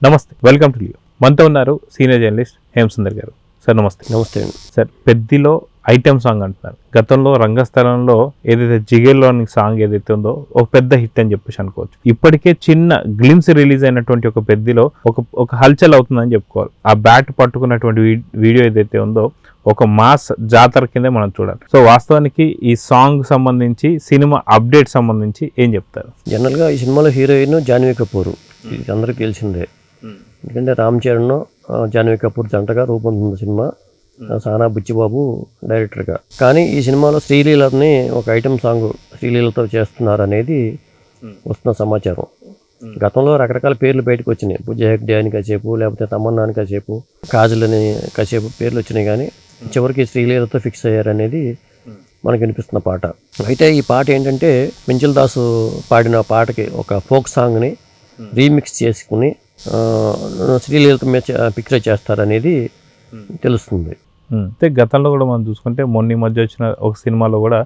నమస్తే, welcome to Leo. మనతో ఉన్నారు సీనియర్ జర్నలిస్ట్ హేమసుందర్ గారు. సార్ నమస్తే. నమస్తే అండి. సార్, పెద్దిలో ఐటెం సాంగ్ అంటున్నారు. గతంలో రంగస్థలంలో ఏదైతే జిగేల్లోని సాంగ్ ఏదైతే ఉందో ఒక పెద్ద హిట్ అని చెప్పేసి అనుకోవచ్చు. ఇప్పటికే చిన్న గ్లిమ్స్ రిలీజ్ అయినటువంటి ఒక పెద్దిలో ఒక హల్చల్ అవుతుందని చెప్పుకోవాలి. ఆ బ్యాట్ పట్టుకున్నటువంటి వీడియో ఏదైతే ఉందో ఒక మాస్ జాతర కిందే మనం చూడాలి. సో వాస్తవానికి ఈ సాంగ్ సంబంధించి సినిమా అప్డేట్ సంబంధించి ఏం చెప్తారు? జనరల్గా ఈ సినిమాలో హీరోయిన్ జాన్వీ కపూర్, ఇది అందరికీ తెలిసిందే. ఎందుకంటే రామ్ చరణ్ జాన్వీ కపూర్ జంటగా రూపొందుతున్న సినిమా, సానా బుచ్చిబాబు డైరెక్టర్గా. కానీ ఈ సినిమాలో శ్రీలీలని ఒక ఐటెం సాంగ్ శ్రీలీలతో చేస్తున్నారు అనేది వస్తున్న సమాచారం. గతంలో రకరకాల పేర్లు బయటకు వచ్చినాయి. పూజ హెగ్డే అని కాసేపు, లేకపోతే తమన్నా అని కాసేపు, కాజల్ అని కాసేపు పేర్లు వచ్చినాయి. కానీ చివరికి శ్రీలీలతో ఫిక్స్ అయ్యారనేది మనకు వినిపిస్తున్న పాట. అయితే ఈ పాట ఏంటంటే పెంచల్ దాసు పాడిన పాటకి ఒక ఫోక్ సాంగ్ని రీమిక్స్ చేసుకుని శ్రీలీలతో పిక్చర్ చేస్తారనేది తెలుస్తుంది. అయితే గతంలో కూడా మనం చూసుకుంటే మొన్న మధ్య వచ్చిన ఒక సినిమాలో కూడా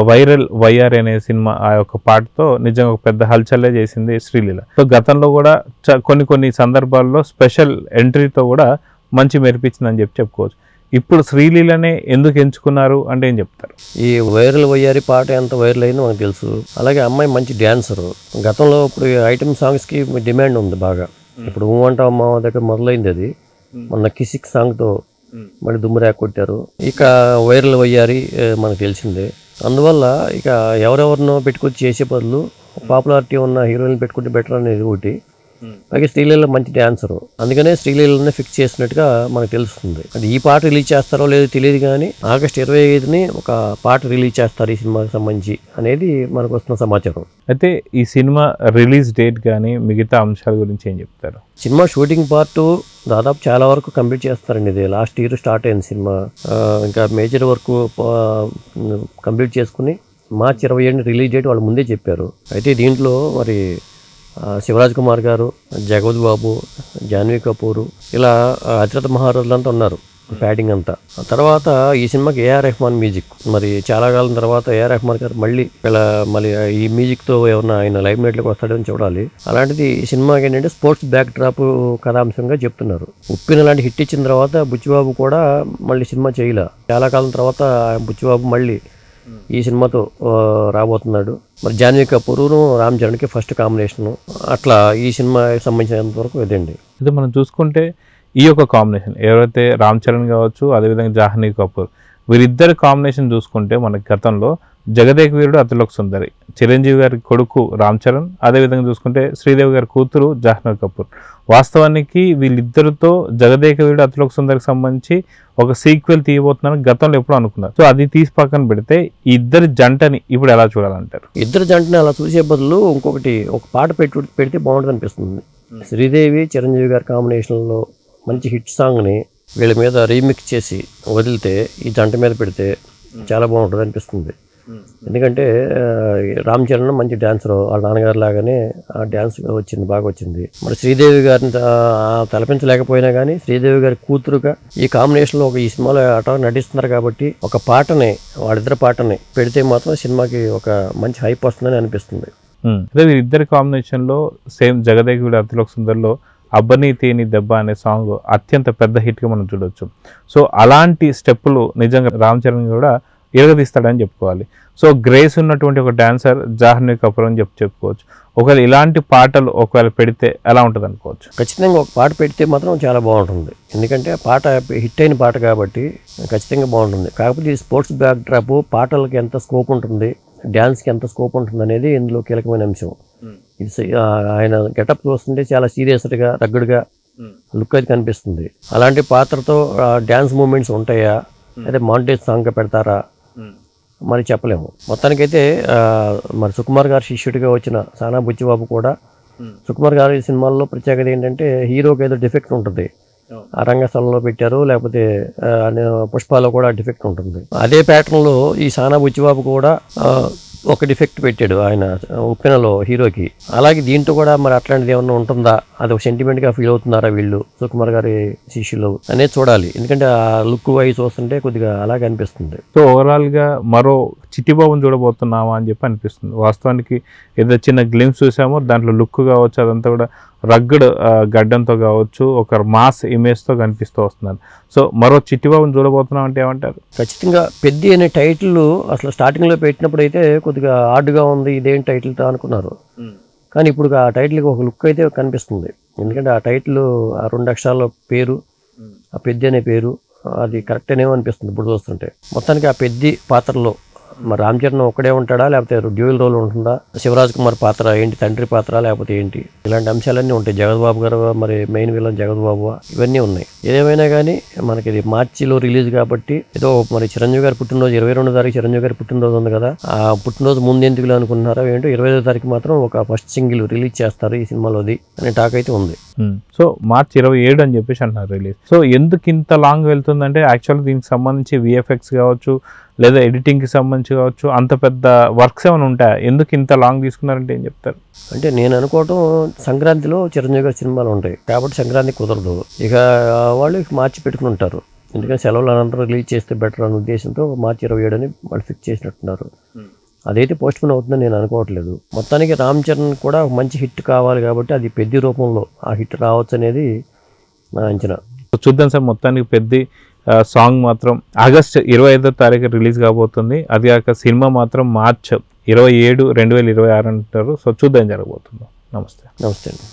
వైరల్ వైఆర్ అనే సినిమా ఆ యొక్క పాటతో నిజంగా ఒక పెద్ద హల్చల్లే చేసింది శ్రీలీల. సో గతంలో కూడా కొన్ని సందర్భాల్లో స్పెషల్ ఎంట్రీతో కూడా మంచి మెరిపించిందని చెప్పుకోవచ్చు. ఇప్పుడు శ్రీలీలనే ఎందుకు ఎంచుకున్నారు అంటే ఏం చెప్తారు? ఈ వైరల్ వయ్యారి పాట ఎంత వైరల్ అయిందో మనకు తెలుసు. అలాగే అమ్మాయి మంచి డ్యాన్సరు. గతంలో ఇప్పుడు ఐటమ్ సాంగ్స్కి డిమాండ్ ఉంది బాగా. ఇప్పుడు ఊవంట అమ్మ దగ్గర మొదలైంది అది. మొన్న కిసిక్ సాంగ్తో మళ్ళీ దుమ్మురాక్ కొట్టారు. ఇక వైరల్ వయ్యారి మనకు తెలిసిందే. అందువల్ల ఇక ఎవరెవరినో పెట్టుకొచ్చి చేసే బదులు పాపులారిటీ ఉన్న హీరోయిన్ పెట్టుకుంటే బెటర్ అనేది ఒకటి. అలాగే శ్రీలీల మంచి డ్యాన్సరు, అందుకనే శ్రీలీలనే ఫిక్స్ చేసినట్టుగా మనకు తెలుస్తుంది. అది ఈ పాట రిలీజ్ చేస్తారో లేదో తెలియదు, కానీ ఆగస్టు 25ని ఒక పాట రిలీజ్ చేస్తారు ఈ సినిమాకి సంబంధించి అనేది మనకు వస్తున్న సమాచారం. అయితే ఈ సినిమా రిలీజ్ డేట్ కానీ మిగతా అంశాల గురించి ఏం చెప్తారు? సినిమా షూటింగ్ పార్ట్ దాదాపు చాలా వరకు కంప్లీట్ చేస్తారండి. ఇది లాస్ట్ ఇయర్ స్టార్ట్ అయింది సినిమా. ఇంకా మేజర్ వర్క్ కంప్లీట్ చేసుకుని మార్చి 27 రిలీజ్ డేట్ వాళ్ళు ముందే చెప్పారు. అయితే దీంట్లో మరి శివరాజ్ కుమార్ గారు, జగవత్ బాబు, జాన్వీ కపూర్, ఇలా అతిరథ మహారాజులంతా ఉన్నారు ప్యాడింగ్ అంతా. తర్వాత ఈ సినిమాకి ఏఆర్ రెహమాన్ మ్యూజిక్. మరి చాలా కాలం తర్వాత ఏఆర్ రెహమాన్ గారు మళ్ళీ ఈ మ్యూజిక్తో ఏమన్నా ఆయన లైవ్ నైట్లోకి వస్తాడని చూడాలి. అలాంటిది ఈ సినిమాకి ఏంటంటే స్పోర్ట్స్ బ్యాక్ డ్రాప్ కథాంశంగా చెప్తున్నారు. ఉప్పిన లాంటి హిట్ ఇచ్చిన తర్వాత బుచ్చిబాబు కూడా మళ్ళీ సినిమా చేయలే. చాలా కాలం తర్వాత బుచ్చిబాబు మళ్ళీ ఈ సినిమాతో రాబోతున్నాడు. మరి జాన్వీ కపూర్ను రామ్ చరణ్కి ఫస్ట్ కాంబినేషను. అట్లా ఈ సినిమాకి సంబంధించినంత వరకు ఇదండి. అయితే మనం చూసుకుంటే ఈ యొక్క కాంబినేషన్ ఎవరైతే రామ్ చరణ్ కావచ్చు, అదేవిధంగా జాహ్నవి కపూర్, వీరిద్దరి కాంబినేషన్ చూసుకుంటే మనకి గతంలో జగదేక వీరుడు అతిలోక సుందరి, చిరంజీవి గారి కొడుకు రామ్ చరణ్, అదేవిధంగా చూసుకుంటే శ్రీదేవి గారి కూతురు జాహ్నవి కపూర్. వాస్తవానికి వీళ్ళిద్దరితో జగదేక వీరుడు అతిలోక సుందరికి సంబంధించి ఒక సీక్వెల్ తీయబోతున్నారని గతంలో ఎప్పుడు అనుకున్నారు. సో అది తీసి పక్కన పెడితే ఈ ఇద్దరి జంటని ఇప్పుడు ఎలా చూడాలంటారు? ఇద్దరు జంటని అలా చూసే బదులు ఒక పాట పెడితే బాగుంటుంది అనిపిస్తుంది. శ్రీదేవి చిరంజీవి గారి కాంబినేషన్లో మంచి హిట్ సాంగ్ని వీళ్ళ మీద రీమిక్స్ చేసి వదిలితే ఈ జంట మీద పెడితే చాలా బాగుంటుంది అనిపిస్తుంది. ఎందుకంటే రామ్ చరణ్ మంచి డాన్సర్, వాళ్ళ నాన్నగారు లాగానే ఆ డ్యాన్స్ బాగా వచ్చింది. మరి శ్రీదేవి గారిని తలపించలేకపోయినా కానీ శ్రీదేవి గారి కూతురుగా ఈ కాంబినేషన్లో ఈ సినిమాలో అట నటిస్తున్నారు కాబట్టి ఒక పాటని, వాళ్ళిద్దరు పాటని పెడితే మాత్రం సినిమాకి ఒక మంచి హైప్ వస్తుందని అనిపిస్తుంది. అదే వీరిద్దరి కాంబినేషన్లో సేమ్ జగదేక వీరుడు అతిలోక సుందరిలో అబ్బని తేని దెబ్బ అనే సాంగ్ అత్యంత పెద్ద హిట్గా మనం చూడవచ్చు. సో అలాంటి స్టెప్పులు నిజంగా రామ్ చరణ్ కూడా ఇరగదీస్తాడని చెప్పుకోవాలి. సో గ్రేస్ ఉన్నటువంటి ఒక డాన్సర్ జాహ్నవి కపూర్ అని చెప్పుకోవచ్చు. ఒకవేళ ఇలాంటి పాటలు ఒకవేళ పెడితే ఎలా ఉంటుంది అనుకోవచ్చు? ఖచ్చితంగా ఒక పాట పెడితే మాత్రం చాలా బాగుంటుంది. ఎందుకంటే పాట హిట్ అయిన పాట కాబట్టి ఖచ్చితంగా బాగుంటుంది. కాకపోతే ఈ స్పోర్ట్స్ బ్యాక్ డ్రాప్ పాటలకి ఎంత స్కోప్ ఉంటుంది, డ్యాన్స్కి ఎంత స్కోప్ ఉంటుంది అనేది ఇందులో కీలకమైన అంశం. ఆయన గెటప్ చూస్తుంటే చాలా సీరియస్గా రగ్గుడుగా లుక్ అయితే కనిపిస్తుంది. అలాంటి పాత్రతో డ్యాన్స్ మూమెంట్స్ ఉంటాయా, అదే మాంటేజ్ సాంగ్గా పెడతారా మరి చెప్పలేము. మొత్తానికైతే మరి సుకుమార్ గారి శిష్యుడిగా వచ్చిన సానా బుచ్చిబాబు కూడా, సుకుమార్ గారి సినిమాల్లో ప్రత్యేకత ఏంటంటే హీరోకి ఏదో డిఫెక్ట్ ఉంటుంది. ఆ రంగస్థలంలో పెట్టారు, లేకపోతే పుష్పాలో కూడా డిఫెక్ట్ ఉంటుంది. అదే ప్యాటర్న్లో ఈ సానా బుచ్చిబాబు కూడా ఒక డిఫెక్ట్ పెట్టాడు ఆయన ఉప్పెనలో హీరోకి. అలాగే దీంట్లో కూడా మరి అట్లాంటిది ఏమన్నా ఉంటుందా, అది ఒక సెంటిమెంట్గా ఫీల్ అవుతున్నారా వీళ్ళు సుకుమార్ గారి శిష్యులు అనేది చూడాలి. ఎందుకంటే ఆ లుక్ అవి చూస్తుంటే కొద్దిగా అలాగే అనిపిస్తుంది. సో ఓవరాల్గా మరో చిట్టిబాబుని చూడబోతున్నామా అని చెప్పి అనిపిస్తుంది. వాస్తవానికి ఏదో చిన్న గ్లిమ్స్ చూసామో దాంట్లో లుక్ కావచ్చు, అదంతా కూడా రగ్గడ్ గడ్డంతో కావచ్చు, ఒక మాస్ ఇమేజ్తో కనిపిస్తూ వస్తున్నారు. సో మరో చిట్టిబాబుని చూడబోతున్నాం అంటే ఏమంటారు? ఖచ్చితంగా పెద్ది అనే టైటిల్ అసలు స్టార్టింగ్లో పెట్టినప్పుడు అయితే కొద్దిగా హార్డ్గా ఉంది, ఇదేం టైటిల్తో అనుకున్నారు. కానీ ఇప్పుడు ఆ టైటిల్కి ఒక లుక్ అయితే కనిపిస్తుంది. ఎందుకంటే ఆ టైటిల్ ఆ 2 అక్షరాల పేరు, ఆ పెద్ది అనే పేరు అది కరెక్ట్ అనేమో అనిపిస్తుంది ఇప్పుడు చూస్తుంటే. మొత్తానికి ఆ పెద్ది పాత్రలో మరి రామ్ చరణ్ ఒక్కడే ఉంటాడా, లేకపోతే డ్యూయల్ రోల్ ఉంటుందా, శివరాజ్ కుమార్ పాత్ర ఏంటి, తండ్రి పాత్ర లేకపోతే ఏంటి, ఇలాంటి అంశాలన్నీ ఉంటాయి. జగత్ బాబు గారు మరి మెయిన్ విలన్ జగత్ బాబు, ఇవన్నీ ఉన్నాయి. ఏదేమైనా కానీ మనకి ఇది మార్చిలో రిలీజ్ కాబట్టి ఏదో మరి చిరంజీవి గారి పుట్టినరోజు 22వ తారీఖు చిరంజీవి గారి పుట్టినరోజు ఉంది కదా, ఆ పుట్టినరోజు ముందు ఎందుకు అనుకుంటున్నారో ఏంటో 25వ తారీఖు మాత్రం ఒక ఫస్ట్ సింగిల్ రిలీజ్ చేస్తారు ఈ సినిమాలోది అనే టాక్ అయితే ఉంది. సో మార్చి 27 అని చెప్పేసి అంటున్నారు రిలీజ్. సో ఎందుకు ఇంత లాంగ్ వెళ్తుందంటే యాక్చువల్గా దీనికి సంబంధించి విఎఫ్ఎక్స్ కావచ్చు లేదా ఎడిటింగ్కి సంబంధించి కావచ్చు అంత పెద్ద వర్క్స్ ఏమైనా ఉంటాయా? ఎందుకు ఇంత లాంగ్ తీసుకున్నారంటే ఏం చెప్తారు? అంటే నేను అనుకోవటం సంక్రాంతిలో చిరంజీవి గారి సినిమాలు ఉంటాయి కాబట్టి సంక్రాంతి కుదరదు, ఇక వాళ్ళు మార్చి పెట్టుకుని ఉంటారు. ఎందుకంటే సెలవులు అనంతరం రిలీజ్ చేస్తే బెటర్ అనే ఉద్దేశంతో మార్చి 27 అని వాళ్ళు ఫిక్స్ చేసినట్టున్నారు. అదైతే పోస్ట్ పోన్ అవుతుందని నేను అనుకోవట్లేదు. మొత్తానికి రామ్ చరణ్ కూడా ఒక మంచి హిట్ కావాలి కాబట్టి అది పెద్ద రూపంలో ఆ హిట్ రావచ్చు అనేది నా అంచనా. చూద్దాం సార్. మొత్తానికి పెద్ద సాంగ్ మాత్రం ఆగస్ట్ 25వ తారీఖు రిలీజ్ కాబోతుంది. అది కాక సినిమా మాత్రం మార్చ్ 27, 2026 అంటారు. సో చూద్దాం జరగబోతుంది. నమస్తే. నమస్తే అండి.